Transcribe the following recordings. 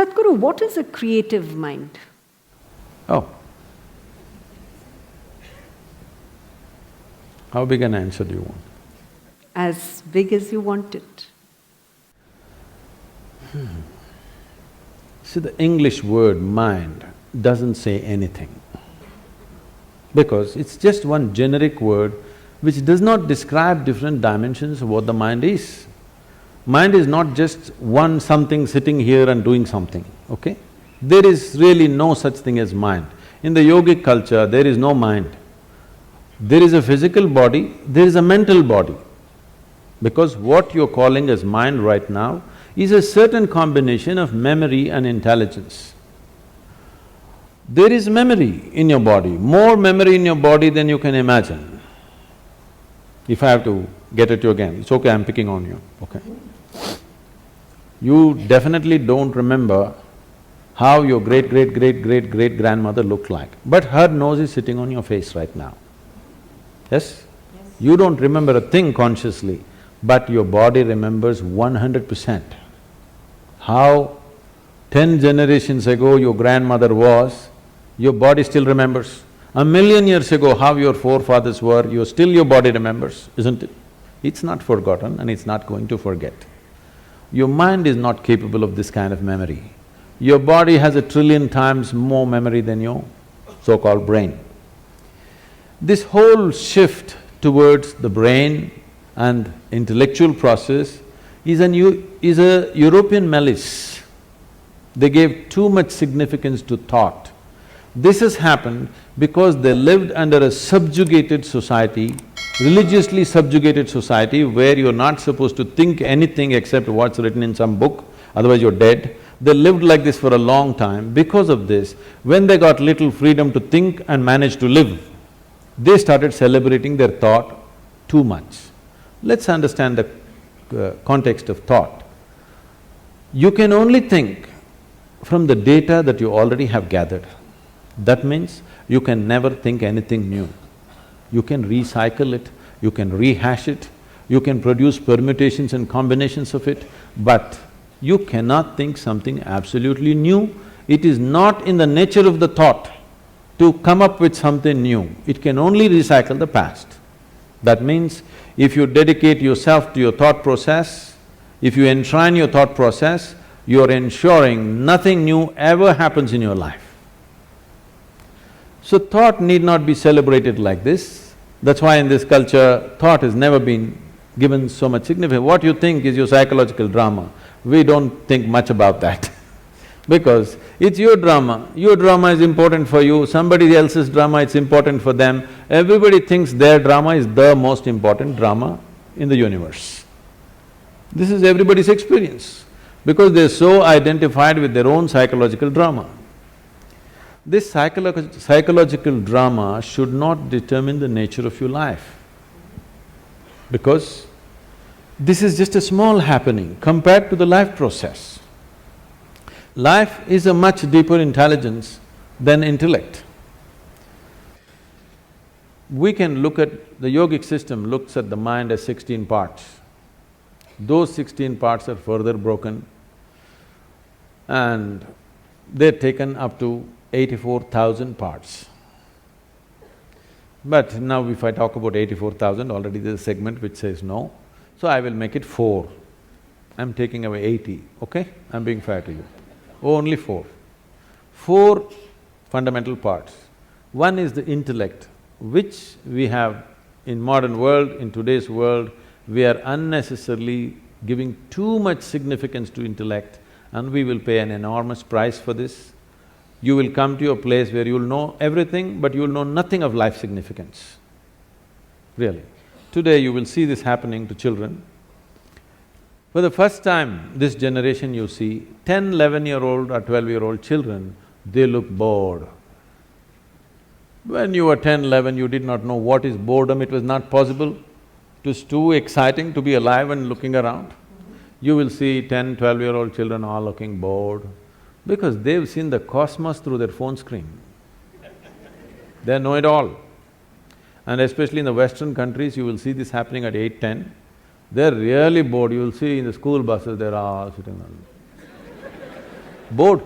Sadhguru, what is a creative mind? Oh. How big an answer do you want? As big as you want it. See, the English word mind doesn't say anything, because it's just one generic word which does not describe different dimensions of what the mind is. Mind is not just one something sitting here and doing something, okay? There is really no such thing as mind. In the yogic culture, there is no mind. There is a physical body, there is a mental body. Because what you're calling as mind right now is a certain combination of memory and intelligence. There is memory in your body, more memory in your body than you can imagine. If I have to get at you again, it's okay, I'm picking on you, okay? You definitely don't remember how your great-great-great-great-great-grandmother looked like, but her nose is sitting on your face right now. Yes? You don't remember a thing consciously, but your body remembers 100%. How 10 generations ago your grandmother was, your body still remembers. 1,000,000 years ago how your forefathers were, your body remembers, isn't it? It's not forgotten and it's not going to forget. Your mind is not capable of this kind of memory. Your body has 1,000,000,000,000 times more memory than your so-called brain. This whole shift towards the brain and intellectual process is a European malice. They gave too much significance to thought. This has happened because they lived under a subjugated society, religiously subjugated society, where you're not supposed to think anything except what's written in some book, otherwise you're dead. They lived like this for a long time. Because of this, when they got little freedom to think and manage to live, they started celebrating their thought too much. Let's understand the context of thought. You can only think from the data that you already have gathered. That means you can never think anything new. You can recycle it, you can rehash it, you can produce permutations and combinations of it, but you cannot think something absolutely new. It is not in the nature of the thought to come up with something new. It can only recycle the past. That means if you dedicate yourself to your thought process, if you enshrine your thought process, you're ensuring nothing new ever happens in your life. So thought need not be celebrated like this. That's why in this culture, thought has never been given so much significance. What you think is your psychological drama. We don't think much about that because it's your drama is important for you, somebody else's drama it's important for them. Everybody thinks their drama is the most important drama in the universe. This is everybody's experience because they're so identified with their own psychological drama. This psychological drama should not determine the nature of your life, because this is just a small happening compared to the life process. Life is a much deeper intelligence than intellect. We can look at… the yogic system looks at the mind as 16 parts. Those 16 parts are further broken and they're taken up to 84,000 parts. But now if I talk about 84,000, already there's a segment which says no, so I will make it 4. I'm taking away 80, okay? I'm being fair to you. Only 4. 4 fundamental parts. One is the intellect, which we have in modern world, in today's world, we are unnecessarily giving too much significance to intellect and we will pay an enormous price for this. You will come to a place where you'll know everything, but you'll know nothing of life significance, really. Today you will see this happening to children. For the first time, this generation you see, 10, 11-year-old or 12-year-old children, they look bored. When you were 10, 11, you did not know what is boredom, it was not possible. It was too exciting to be alive and looking around. You will see 10, 12-year-old children all looking bored because they've seen the cosmos through their phone screen. They know it all. And especially in the Western countries, you will see this happening at 8, 10. They're really bored, you will see in the school buses, they're all sitting on… bored.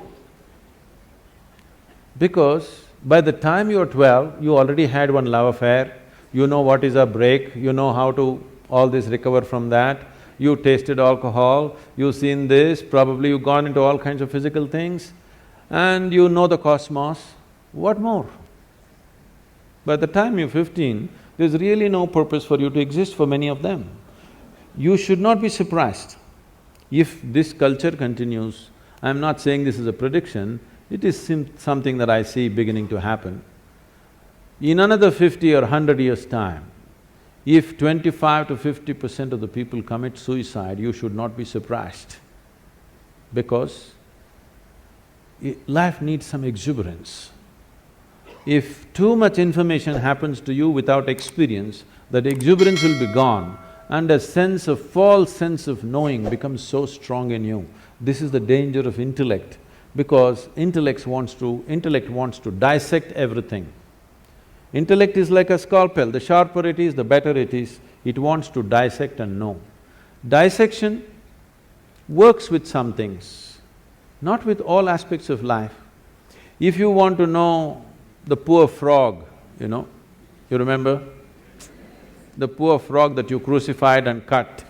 Because by the time you're 12, you already had one love affair, you know what is a break, you know how to all this recover from that, you tasted alcohol, you've seen this, probably you've gone into all kinds of physical things, and you know the cosmos. What more? By the time you're 15, there's really no purpose for you to exist for many of them. You should not be surprised if this culture continues. I'm not saying this is a prediction, it is something that I see beginning to happen. In another 50 or 100 years' time, if 25 to 50% of the people commit suicide, you should not be surprised, because life needs some exuberance. If too much information happens to you without experience, that exuberance will be gone and a false sense of knowing becomes so strong in you. This is the danger of intellect, because intellect wants to dissect everything. Intellect is like a scalpel, the sharper it is, the better it is, it wants to dissect and know. Dissection works with some things, not with all aspects of life. If you want to know the poor frog, you remember? The poor frog that you crucified and cut,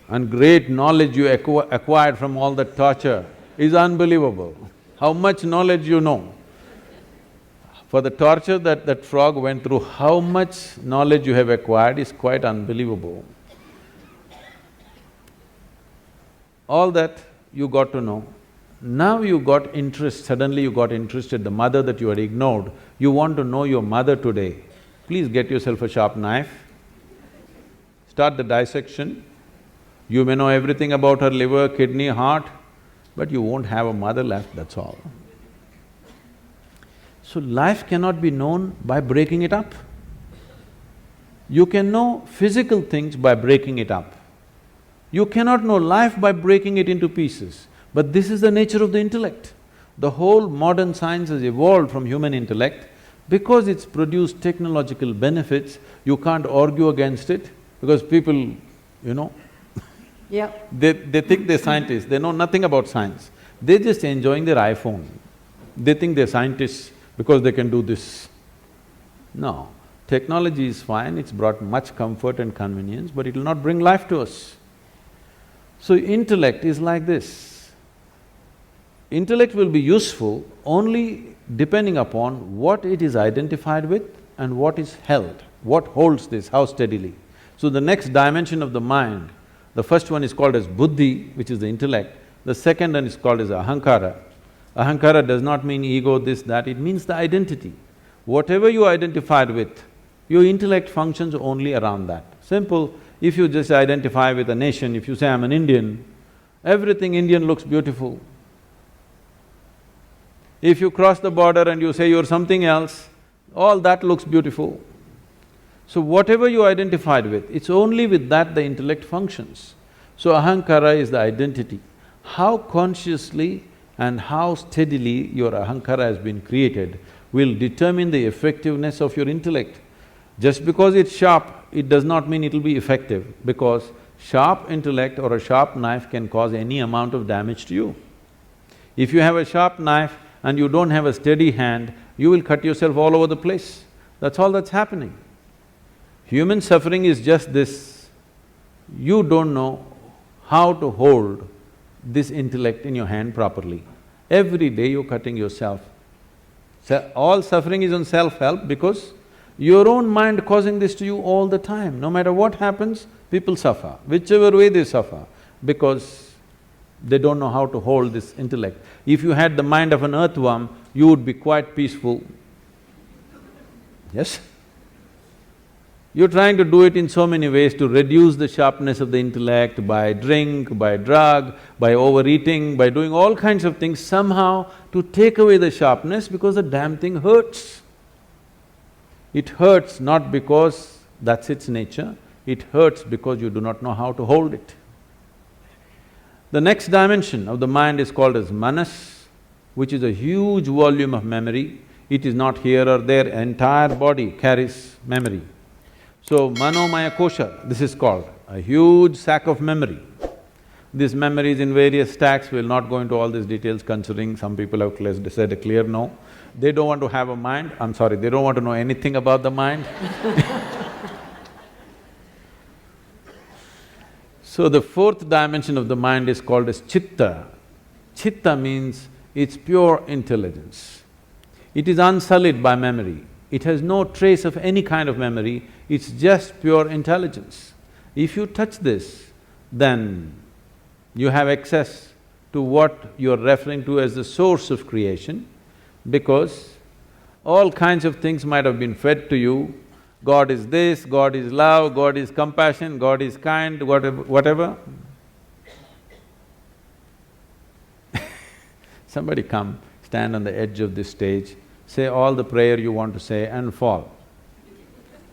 and great knowledge you acquired from all that torture is unbelievable. How much knowledge you know. For the torture that frog went through, how much knowledge you have acquired is quite unbelievable. All that you got to know. Now you got interest, suddenly you got interested, the mother that you had ignored, you want to know your mother today. Please get yourself a sharp knife, start the dissection. You may know everything about her liver, kidney, heart, but you won't have a mother left, that's all. So life cannot be known by breaking it up. You can know physical things by breaking it up. You cannot know life by breaking it into pieces. But this is the nature of the intellect. The whole modern science has evolved from human intellect. Because it's produced technological benefits, you can't argue against it, because people, yeah. They think they're scientists, they know nothing about science. They're just enjoying their iPhone. They think they're scientists because they can do this. No, technology is fine, it's brought much comfort and convenience, but it will not bring life to us. So intellect is like this. Intellect will be useful only depending upon what it is identified with and what is held, what holds this, how steadily. So the next dimension of the mind, the first one is called as buddhi, which is the intellect, the second one is called as ahankara. Ahankara does not mean ego, this, that, it means the identity. Whatever you identified with, your intellect functions only around that. Simple, if you just identify with a nation, if you say, I'm an Indian, everything Indian looks beautiful. If you cross the border and you say you're something else, all that looks beautiful. So whatever you identified with, it's only with that the intellect functions. So ahankara is the identity. How consciously and how steadily your ahankara has been created will determine the effectiveness of your intellect. Just because it's sharp, it does not mean it'll be effective, because sharp intellect or a sharp knife can cause any amount of damage to you. If you have a sharp knife and you don't have a steady hand, you will cut yourself all over the place. That's all that's happening. Human suffering is just this. You don't know how to hold this intellect in your hand properly. Every day you're cutting yourself. All suffering is on self-help because your own mind causing this to you all the time. No matter what happens, people suffer, whichever way they suffer, because they don't know how to hold this intellect. If you had the mind of an earthworm, you would be quite peaceful. Yes? You're trying to do it in so many ways to reduce the sharpness of the intellect by drink, by drug, by overeating, by doing all kinds of things somehow to take away the sharpness, because the damn thing hurts. It hurts not because that's its nature, it hurts because you do not know how to hold it. The next dimension of the mind is called as manas, which is a huge volume of memory. It is not here or there, entire body carries memory. So, manomaya kosha, this is called a huge sack of memory. This memory is in various stacks, we'll not go into all these details considering some people have said a clear no. They don't want to have a mind, I'm sorry, they don't want to know anything about the mind. So the fourth dimension of the mind is called as chitta. Chitta means it's pure intelligence. It is unsullied by memory. It has no trace of any kind of memory, it's just pure intelligence. If you touch this, then you have access to what you're referring to as the source of creation, because all kinds of things might have been fed to you. God is this, God is love, God is compassion, God is kind, whatever. Somebody come, stand on the edge of this stage, say all the prayer you want to say and fall.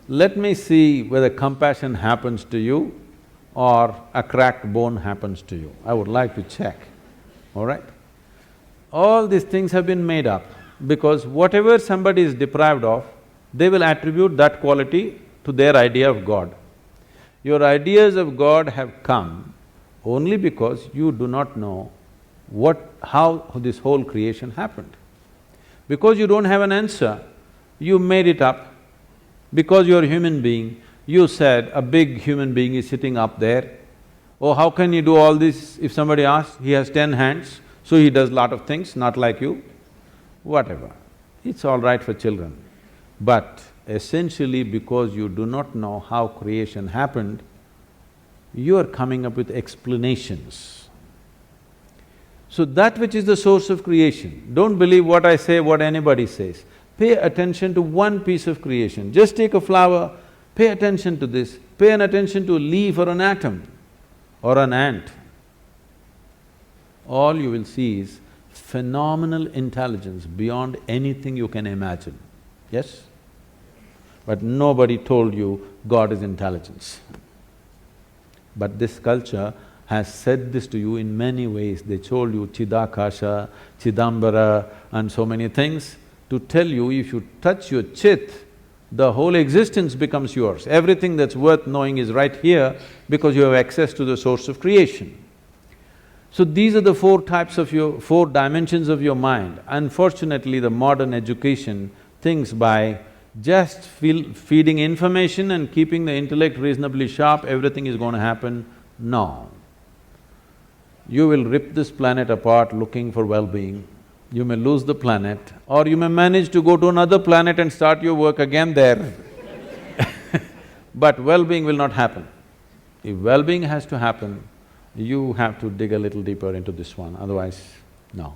Let me see whether compassion happens to you or a cracked bone happens to you. I would like to check, all right? All these things have been made up because whatever somebody is deprived of, they will attribute that quality to their idea of God. Your ideas of God have come only because you do not know how this whole creation happened. Because you don't have an answer, you made it up. Because you're a human being, you said a big human being is sitting up there. Oh, how can you do all this? If somebody asks, he has 10 hands, so he does lot of things, not like you. Whatever, it's all right for children. But essentially because you do not know how creation happened, you are coming up with explanations. So that which is the source of creation, don't believe what I say, what anybody says. Pay attention to one piece of creation. Just take a flower, pay attention to this, pay an attention to a leaf or an atom or an ant. All you will see is phenomenal intelligence beyond anything you can imagine, yes? But nobody told you God is intelligence. But this culture has said this to you in many ways. They told you Chidakasha, Chidambara and so many things to tell you if you touch your chit, the whole existence becomes yours. Everything that's worth knowing is right here because you have access to the source of creation. So these are the four dimensions of your mind. Unfortunately, the modern education thinks by just feeding information and keeping the intellect reasonably sharp, everything is going to happen. No. You will rip this planet apart looking for well-being. You may lose the planet, or you may manage to go to another planet and start your work again there. But well-being will not happen. If well-being has to happen, you have to dig a little deeper into this one, otherwise, no.